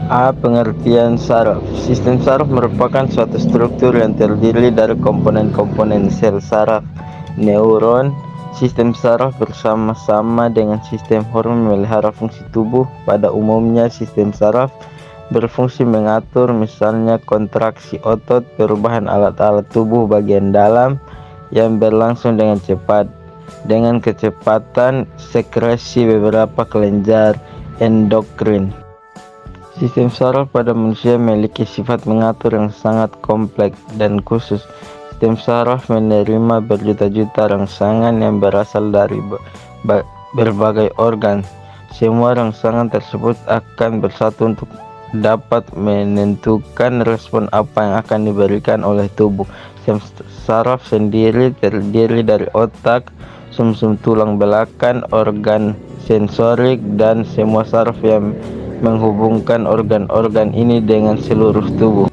A. Pengertian saraf. Sistem saraf merupakan suatu struktur yang terdiri dari komponen-komponen sel saraf, neuron. Sistem saraf bersama-sama dengan sistem hormon memelihara fungsi tubuh. Pada umumnya, sistem saraf berfungsi mengatur misalnya kontraksi otot, perubahan alat-alat tubuh bagian dalam yang berlangsung dengan cepat, dengan kecepatan sekresi beberapa kelenjar endokrin. Sistem saraf pada manusia memiliki sifat mengatur yang sangat kompleks dan khusus. Sistem saraf menerima berjuta-juta rangsangan yang berasal dari berbagai organ. Semua rangsangan tersebut akan bersatu untuk dapat menentukan respon apa yang akan diberikan oleh tubuh. Sistem saraf sendiri terdiri dari otak, sumsum tulang belakang, organ sensorik, dan semua saraf yang menghubungkan organ-organ ini dengan seluruh tubuh.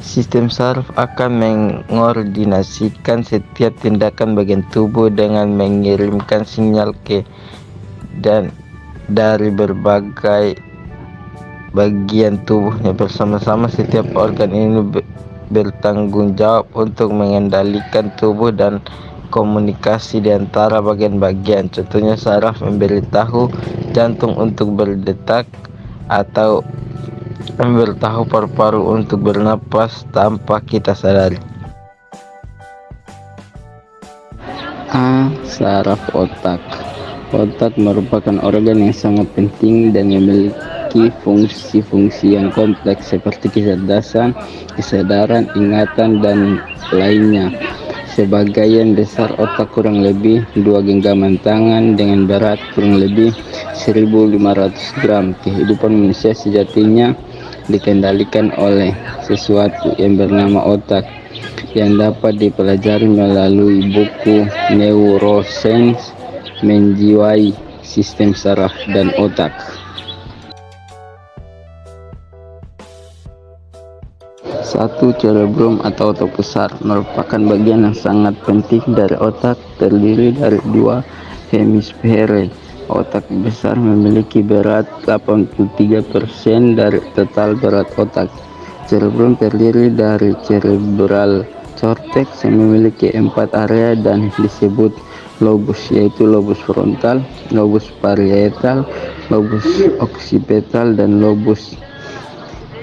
Sistem saraf akan mengordinasikan setiap tindakan bagian tubuh dengan mengirimkan sinyal ke dan dari berbagai bagian tubuhnya bersama-sama. Setiap organ ini bertanggung jawab untuk mengendalikan tubuh dan komunikasi di antara bagian-bagian. Contohnya, saraf memberitahu jantung untuk berdetak atau memberitahu paru-paru untuk bernapas tanpa kita sadari. A. Saraf otak. Otak merupakan organ yang sangat penting dan memiliki fungsi-fungsi yang kompleks seperti kecerdasan, kesadaran, ingatan, dan lainnya. Sebagian besar otak kurang lebih 2 genggaman tangan dengan berat kurang lebih 1.500 gram. Kehidupan manusia sejatinya dikendalikan oleh sesuatu yang bernama otak, yang dapat dipelajari melalui buku Neuroscience menjiwai sistem saraf dan otak. 1. Cerebrum atau otak besar merupakan bagian yang sangat penting dari otak, terdiri dari 2 hemisfere. Otak besar memiliki berat 83% dari total berat otak. Cerebrum terdiri dari cerebral cortex yang memiliki 4 area dan disebut lobus, yaitu lobus frontal, lobus parietal, lobus occipital, dan lobus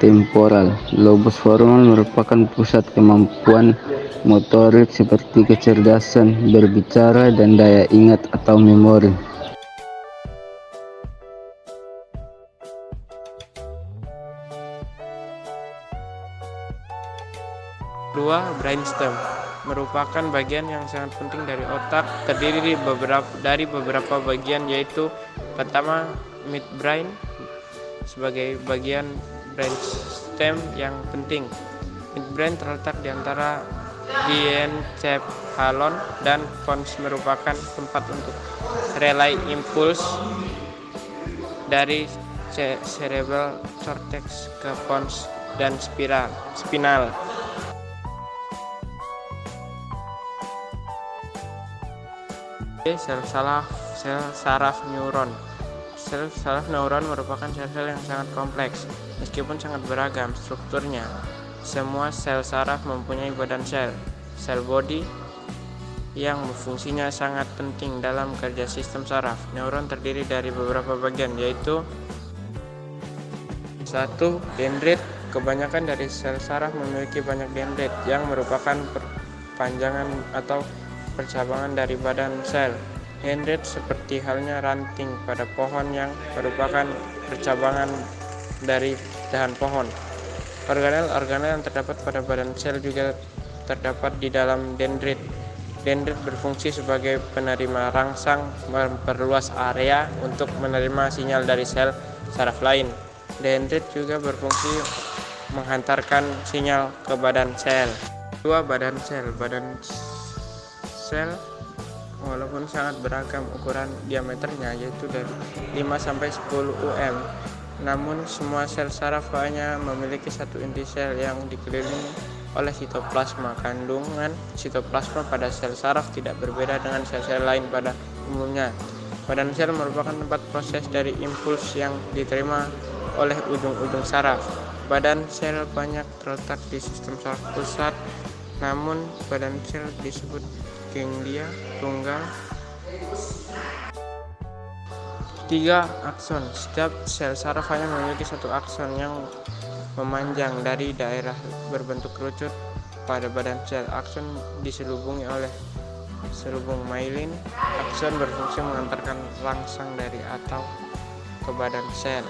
temporal. Lobus frontal merupakan pusat kemampuan motorik seperti kecerdasan berbicara dan daya ingat atau memori. 2. Brainstem merupakan bagian yang sangat penting dari otak, terdiri dari beberapa bagian, yaitu pertama midbrain sebagai bagian brainstem yang penting. Midbrain terletak di antara diencephalon dan pons, merupakan tempat untuk relay impuls dari cerebral cortex ke pons dan spinal. Sel saraf neuron. Sel saraf neuron merupakan sel-sel yang sangat kompleks, meskipun sangat beragam strukturnya. Semua sel saraf mempunyai badan sel body, yang fungsinya sangat penting dalam kerja sistem saraf. Neuron terdiri dari beberapa bagian, yaitu 1. Dendrit. Kebanyakan dari sel saraf memiliki banyak dendrit, yang merupakan perpanjangan atau percabangan dari badan sel. Dendrit seperti halnya ranting pada pohon yang merupakan percabangan dari dahan pohon. Organel-organel yang terdapat pada badan sel juga terdapat di dalam dendrit. Dendrit berfungsi sebagai penerima rangsang, memperluas area untuk menerima sinyal dari sel saraf lain. Dendrit juga berfungsi menghantarkan sinyal ke badan sel. 2. Badan sel. Badan sel walaupun sangat beragam ukuran diameternya, yaitu dari 5-10 mm, namun semua sel saraf hanya memiliki satu inti sel yang dikelilingi oleh sitoplasma. Kandungan sitoplasma pada sel saraf tidak berbeda dengan sel-sel lain pada umumnya. Badan sel merupakan tempat proses dari impuls yang diterima oleh ujung-ujung saraf. Badan sel banyak terletak di sistem saraf pusat, namun badan sel disebut ganglia tunggal. 3. Akson. Setiap sel saraf hanya memiliki satu akson yang memanjang dari daerah berbentuk kerucut pada badan sel. Akson diselubungi oleh selubung myelin. Akson berfungsi mengantarkan rangsang dari atau ke badan sel.